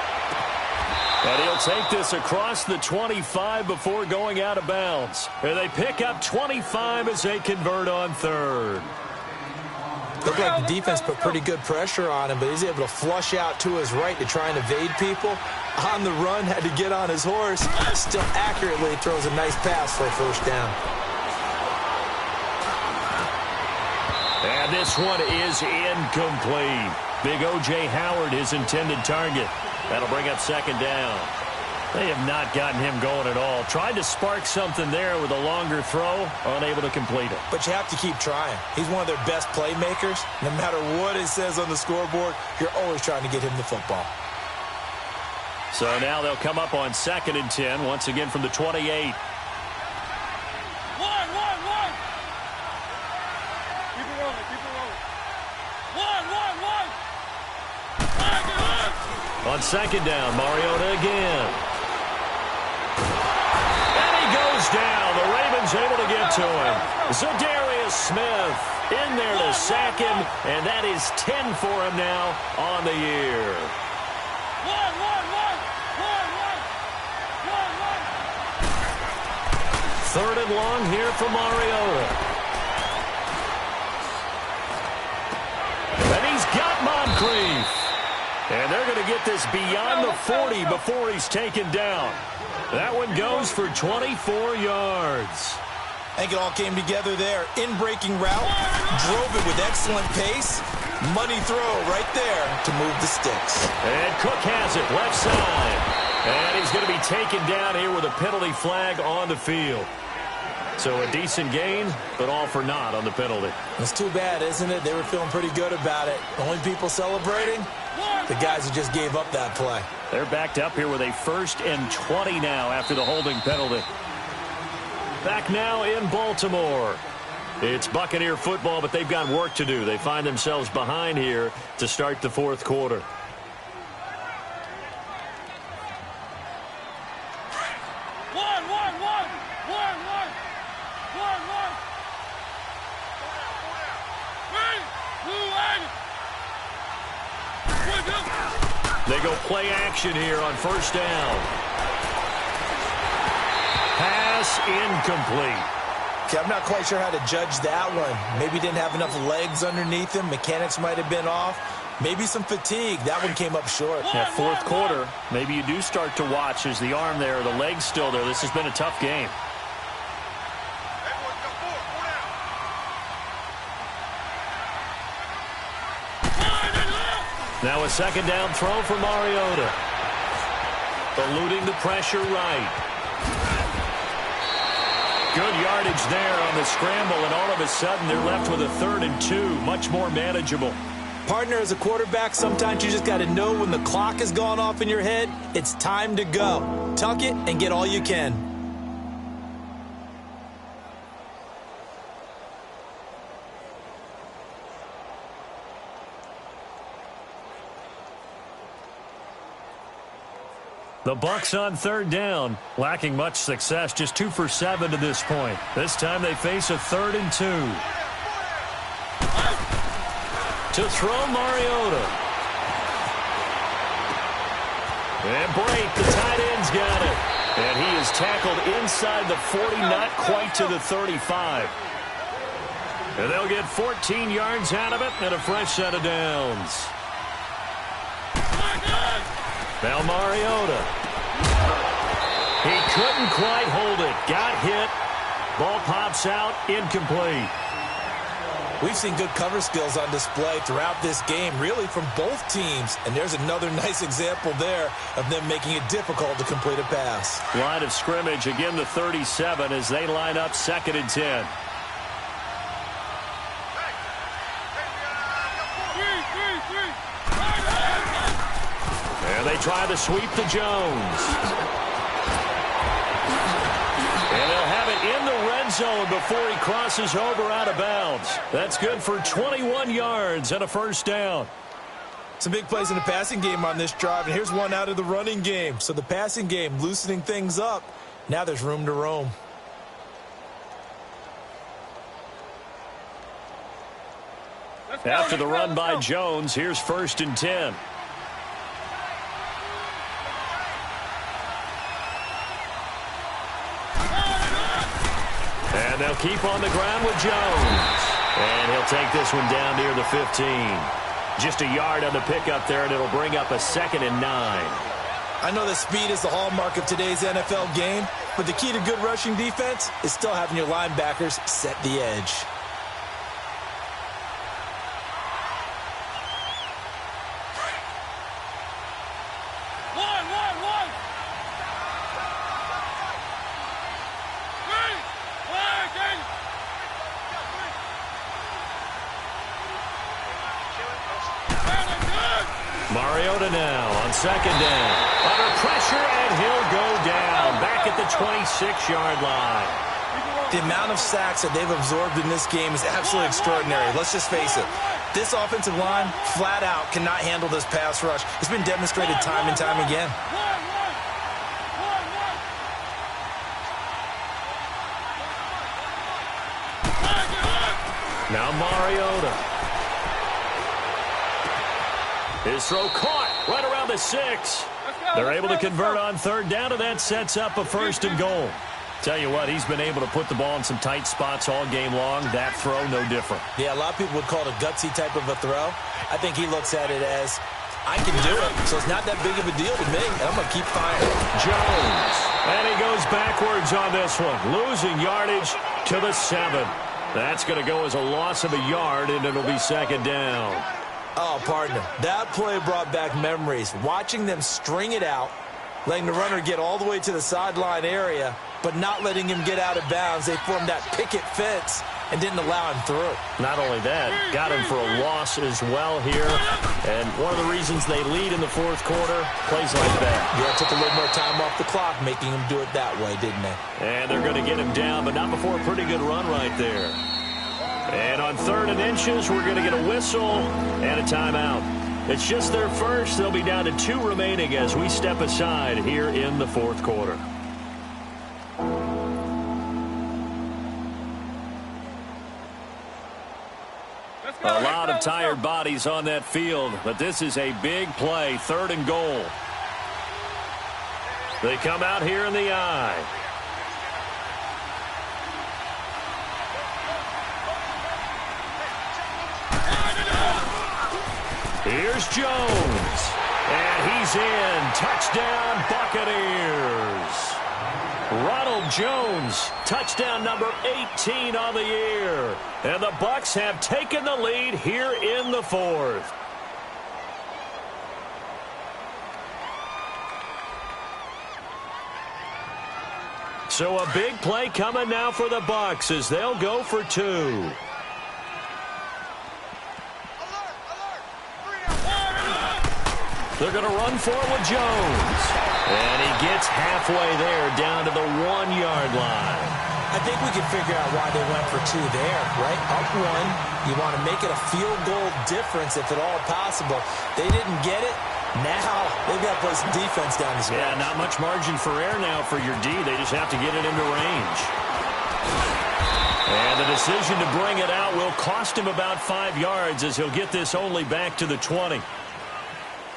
And he'll take this across the 25 before going out of bounds. And they pick up 25 as they convert on 3rd. Looked like the defense put pretty good pressure on him, but he's able to flush out to his right to try and evade people. On the run, had to get on his horse. Still accurately throws a nice pass for a 1st down. And this one is incomplete. Big O.J. Howard, his intended target. That'll bring up 2nd down. They have not gotten him going at all. Tried to spark something there with a longer throw, unable to complete it. But you have to keep trying. He's one of their best playmakers. No matter what it says on the scoreboard, you're always trying to get him the football. So now they'll come up on 2nd and 10, once again from the 28. On 2nd down, Mariota again. And he goes down. The Ravens able to get to him. Zadarius Smith in there to sack him, and that is 10 for him now on the year. 3rd and long here for Mariota. And he's got Moncrief. And they're going to get this beyond the 40 before he's taken down. That one goes for 24 yards. I think it all came together there. In-breaking route, drove it with excellent pace. Money throw right there to move the sticks. And Cook has it, left side. And he's going to be taken down here with a penalty flag on the field. So a decent gain, but all for naught on the penalty. It's too bad, isn't it? They were feeling pretty good about it. The only people celebrating, the guys who just gave up that play. They're backed up here with a 1st and 20 now after the holding penalty. Back now in Baltimore. It's Buccaneer football, but they've got work to do. They find themselves behind here to start the 4th quarter. They go play action here on 1st down. Pass incomplete. Okay, I'm not quite sure how to judge that one. Maybe didn't have enough legs underneath him. Mechanics might have been off. Maybe some fatigue. That one came up short. Yeah, 4th quarter, maybe you do start to watch as the arm there, the leg's still there. This has been a tough game. Now a 2nd down throw for Mariota. Eluding the pressure right. Good yardage there on the scramble, and all of a sudden they're left with a 3rd and 2, much more manageable. Partner, as a quarterback, sometimes you just got to know when the clock has gone off in your head, it's time to go. Tuck it and get all you can. The Bucs on 3rd down, lacking much success, just 2 for 7 to this point. This time they face a 3rd and 2. To throw, Mariota. And Brate, the tight end's got it. And he is tackled inside the 40, not quite to the 35. And they'll get 14 yards out of it and a fresh set of downs. Now Mariota. He couldn't quite hold it. Got hit. Ball pops out. Incomplete. We've seen good cover skills on display throughout this game, really from both teams. And there's another nice example there of them making it difficult to complete a pass. Line of scrimmage, again the 37 as they line up 2nd and 10. And they try to sweep to Jones. And they'll have it in the red zone before he crosses over out of bounds. That's good for 21 yards and a first down. Some big plays in the passing game on this drive, and here's one out of the running game. So the passing game loosening things up. Now there's room to roam. After the run by Jones, here's 1st and 10. And they'll keep on the ground with Jones. And he'll take this one down near the 15. Just a yard on the pickup there, and it'll bring up a 2nd and 9. I know that speed is the hallmark of today's NFL game, but the key to good rushing defense is still having your linebackers set the edge. Mariota now on 2nd down. Under pressure, and he'll go down. Back at the 26-yard line. The amount of sacks that they've absorbed in this game is absolutely extraordinary. Let's just face it. This offensive line, flat out, cannot handle this pass rush. It's been demonstrated time and time again. Now Mariota. His throw caught right around the 6. They're able to convert on 3rd down, and that sets up a 1st and goal. Tell you what, he's been able to put the ball in some tight spots all game long. That throw, no different. Yeah, a lot of people would call it a gutsy type of a throw. I think he looks at it as, I can do it, so it's not that big of a deal to me, and I'm going to keep firing. Jones, and he goes backwards on this one, losing yardage to the 7. That's going to go as a loss of a yard, and it'll be 2nd down. Oh, partner, that play brought back memories. Watching them string it out, letting the runner get all the way to the sideline area, but not letting him get out of bounds. They formed that picket fence and didn't allow him through. Not only that, got him for a loss as well here. And one of the reasons they lead in the 4th quarter, plays like that. Yeah, it took a little more time off the clock, making him do it that way, didn't they? And they're going to get him down, but not before a pretty good run right there. And on 3rd and inches, we're going to get a whistle and a timeout. It's just their first. They'll be down to 2 remaining as we step aside here in the 4th quarter. A lot of tired bodies on that field, but this is a big play, 3rd and goal. They come out here in the eye. Here's Jones, and he's in. Touchdown, Buccaneers. Ronald Jones, touchdown number 18 on the year. And the Bucs have taken the lead here in the 4th. So a big play coming now for the Bucs as they'll go for 2. They're going to run for it with Jones. And he gets halfway there down to the 1-yard line. I think we can figure out why they went for 2 there, right? Up 1, you want to make it a field goal difference if at all possible. They didn't get it. Now they've got to play some defense down the stretch. Yeah, not much margin for error now for your D. They just have to get it into range. And the decision to bring it out will cost him about 5 yards as he'll get this only back to the 20.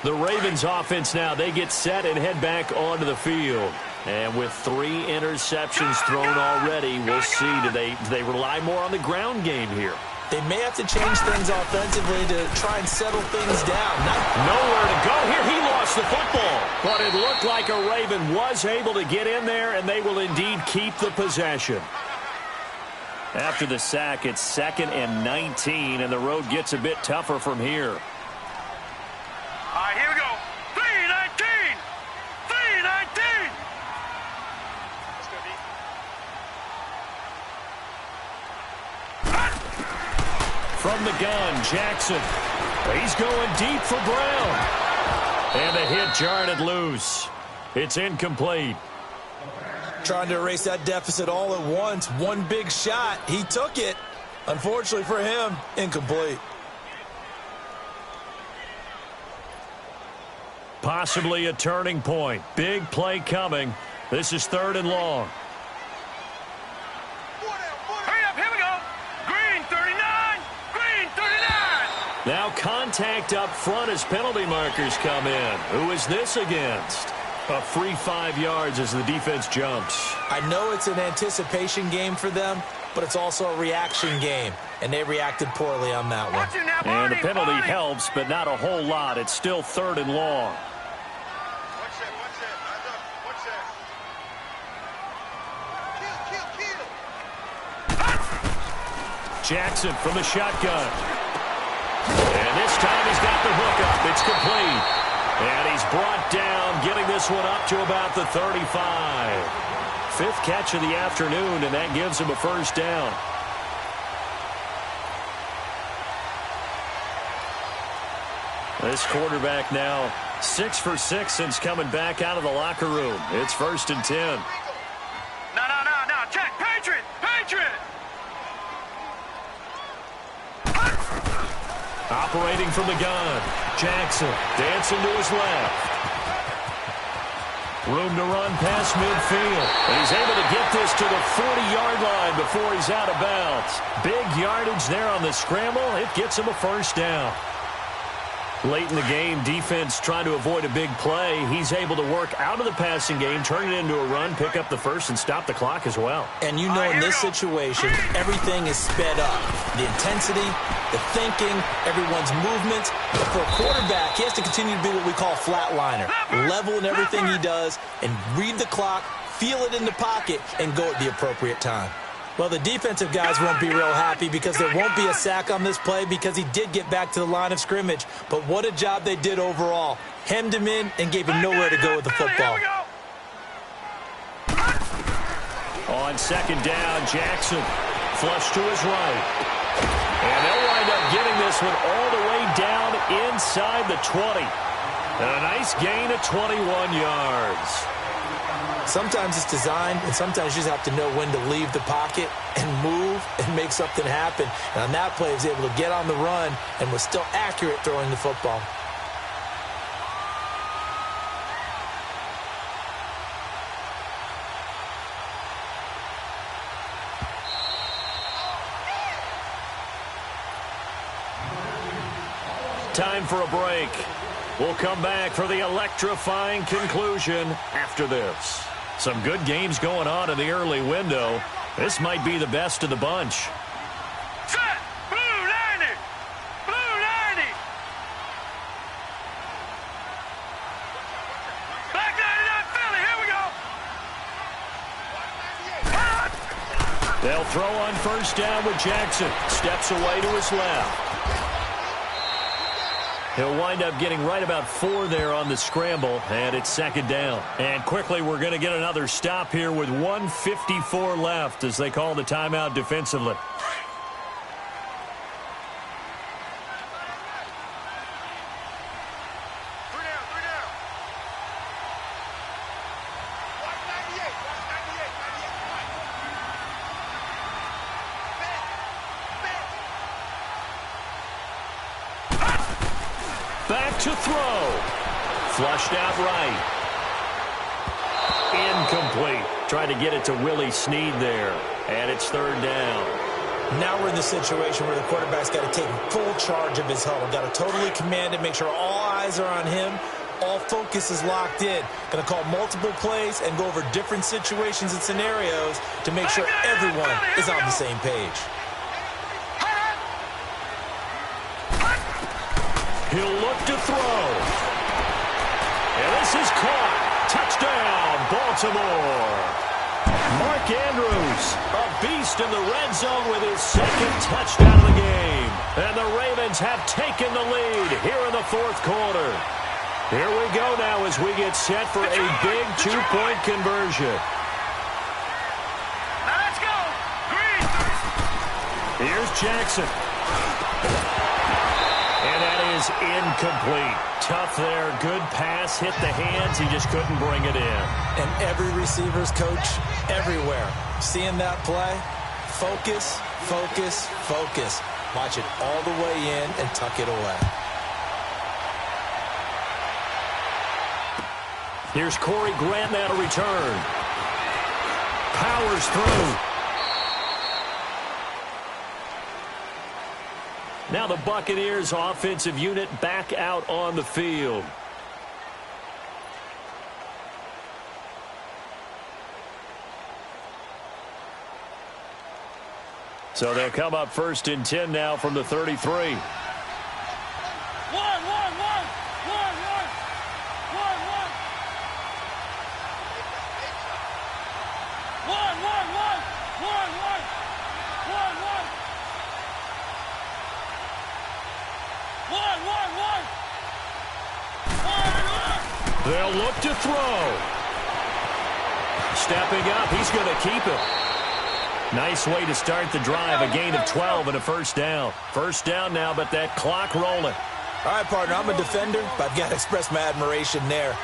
The Ravens offense now, they get set and head back onto the field. And with 3 interceptions thrown already, we'll see, do they rely more on the ground game here? They may have to change things offensively to try and settle things down. Nowhere to go here. He lost the football. But it looked like a Raven was able to get in there, and they will indeed keep the possession. After the sack, it's 2nd and 19, and the road gets a bit tougher from here. All right, here we go. 3-19. 3-19. Let's go, D. From the gun, Jackson. He's going deep for Brown. And the hit jarred it loose. It's incomplete. Trying to erase that deficit all at once. One big shot. He took it. Unfortunately for him, incomplete. Possibly a turning point. Big play coming. This is 3rd and long. Hurry up, here we go. Green 39. Green 39. Now contact up front as penalty markers come in. Who is this against? A free 5 yards as the defense jumps. I know it's an anticipation game for them, but it's also a reaction game, and they reacted poorly on that one. And the penalty helps, but not a whole lot. It's still 3rd and long. Jackson from the shotgun. And this time he's got the hook up. It's complete. And he's brought down, getting this one up to about the 35. 5th catch of the afternoon, and that gives him a first down. This quarterback now 6 for 6 since coming back out of the locker room. It's 1st and 10. No. Check. Patriot. Operating from the gun. Jackson dancing to his left. Room to run past midfield. And he's able to get this to the 40-yard line before he's out of bounds. Big yardage there on the scramble. It gets him a first down. Late in the game, defense trying to avoid a big play. He's able to work out of the passing game, turn it into a run, pick up the first, and stop the clock as well. And you know in this situation, everything is sped up. The intensity, the thinking, everyone's movements. But for a quarterback, he has to continue to be what we call a flatliner. Level in everything he does and read the clock, feel it in the pocket, and go at the appropriate time. Well, the defensive guys won't be real happy because there won't be a sack on this play because he did get back to the line of scrimmage. But what a job they did overall. Hemmed him in and gave him nowhere to go with the football. On 2nd down, Jackson flush to his right. And they'll wind up getting this one all the way down inside the 20. And a nice gain of 21 yards. Sometimes it's designed, and sometimes you just have to know when to leave the pocket and move and make something happen. And on that play, he was able to get on the run and was still accurate throwing the football. Time for a break. We'll come back for the electrifying conclusion after this. Some good games going on in the early window. This might be the best of the bunch. Set. Blue 90. Blue 90. Black 99 Philly. Here we go. They'll throw on 1st down with Jackson. Steps away to his left. He'll wind up getting right about 4 there on the scramble, and it's second down. And quickly, we're going to get another stop here with 1:54 left as they call the timeout defensively. Back to throw. Flushed out right. Incomplete. Tried to get it to Willie Snead there. And it's third down. Now we're in the situation where the quarterback's got to take full charge of his huddle. Got to totally command it, make sure all eyes are on him. All focus is locked in. Going to call multiple plays and go over different situations and scenarios to make sure everyone is on the same page. He'll look to throw. And this is caught. Touchdown, Baltimore. Mark Andrews, a beast in the red zone with his second touchdown of the game. And the Ravens have taken the lead here in the fourth quarter. Here we go now as we get set for a big two-point conversion. Now let's go. Green. Here's Jackson. And that is incomplete. Tough there. Good pass. Hit the hands. He just couldn't bring it in. And every receiver's coach everywhere. Seeing that play, focus, focus, focus. Watch it all the way in and tuck it away. Here's Corey Grant now to return. Powers through. Now the Buccaneers offensive unit back out on the field. So they'll come up first and 10 now from the 33. They'll look to throw. Stepping up, he's going to keep it. Nice way to start the drive, a gain of 12 and a first down. First down now, but that clock rolling. All right, partner, I'm a defender, but I've got to express my admiration there.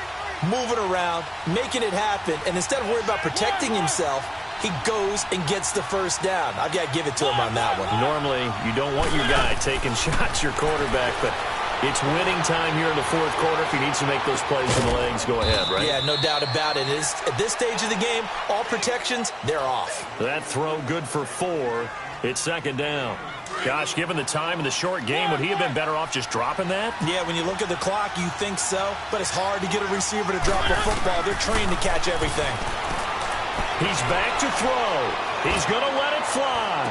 Moving around, making it happen, and instead of worrying about protecting himself, he goes and gets the first down. I've got to give it to him on that one. Normally, you don't want your guy taking shots, your quarterback, but it's winning time here in the fourth quarter. If he needs to make those plays from the legs, go ahead, right? Yeah, no doubt about it. At this stage of the game, all protections, they're off. That throw good for 4. It's second down. Gosh, given the time in the short game, would he have been better off just dropping that? Yeah, when you look at the clock, you think so, but it's hard to get a receiver to drop a football. They're trained to catch everything. He's back to throw. He's going to let it fly.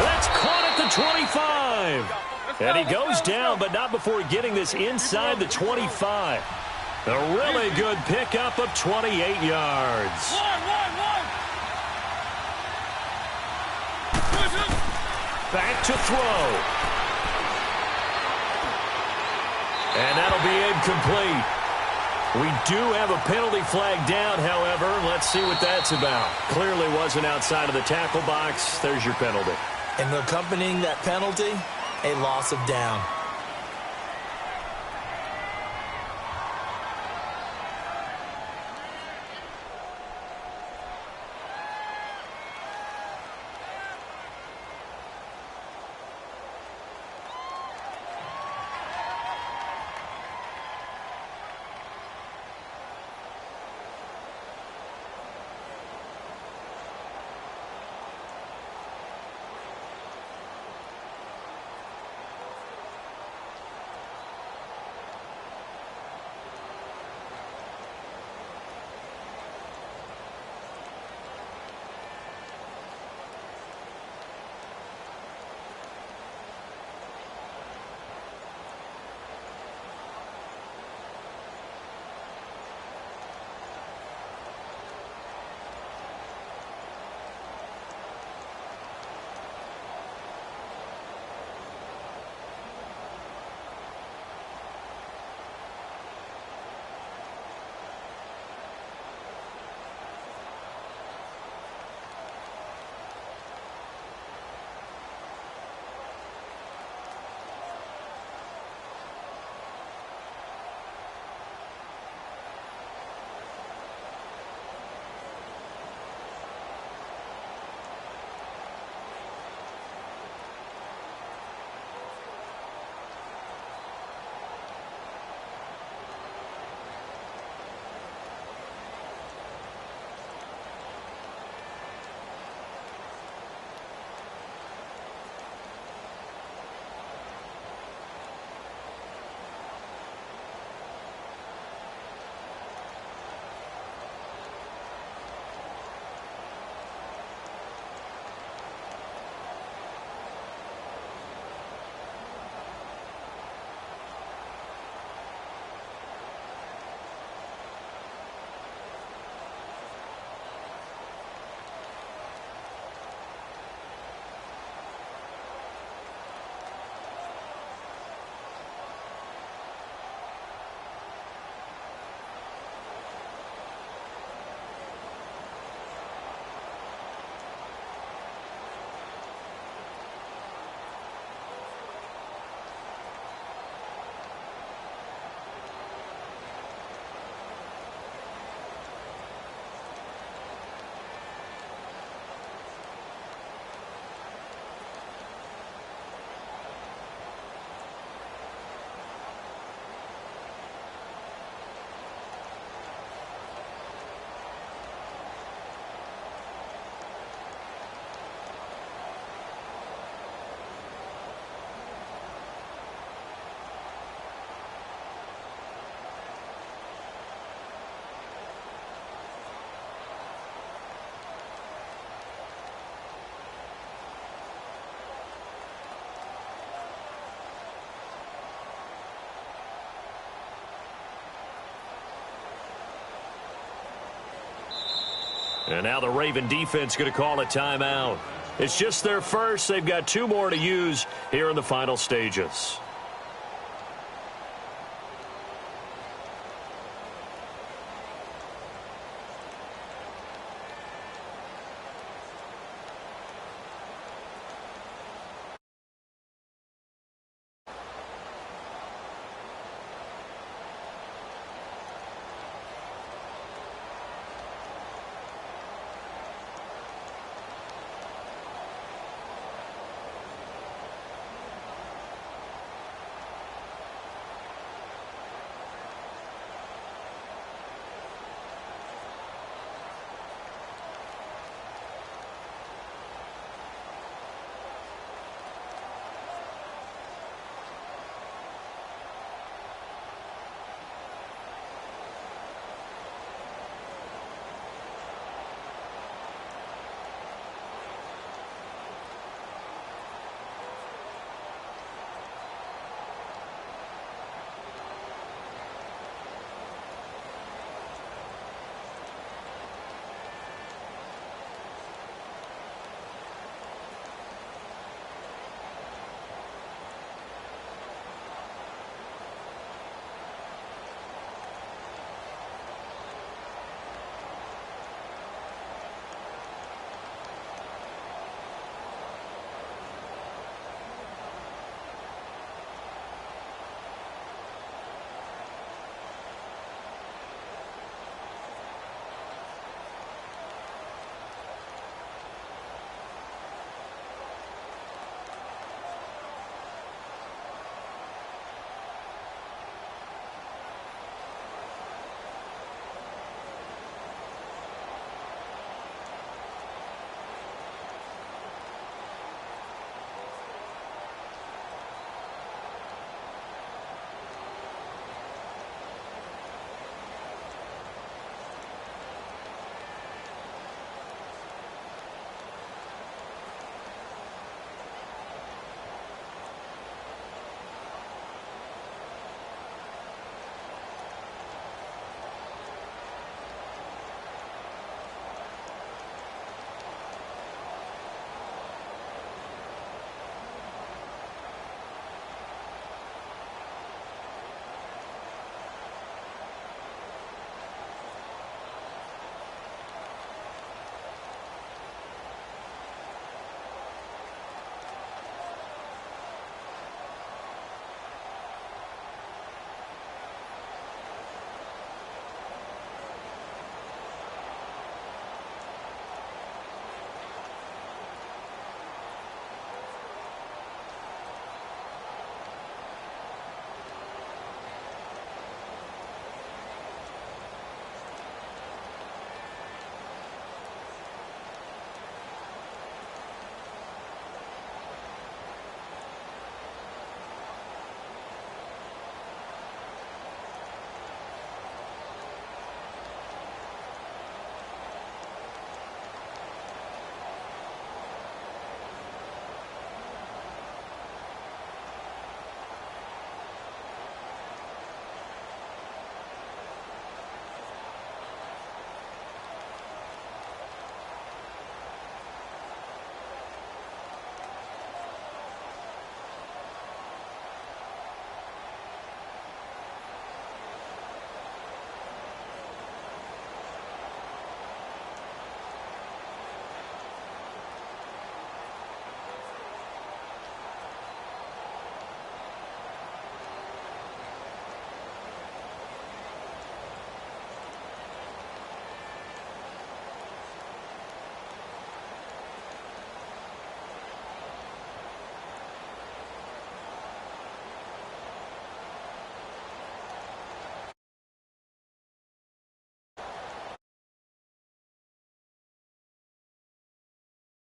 That's caught at the 25. And he goes down, but not before getting this inside the 25. A really good pickup of 28 yards. Back to throw. And that'll be incomplete. We do have a penalty flag down, however. Let's see what that's about. Clearly wasn't outside of the tackle box. There's your penalty. And accompanying that penalty, a loss of down. And now the Raven defense going to call a timeout. It's just their first. They've got 2 more to use here in the final stages.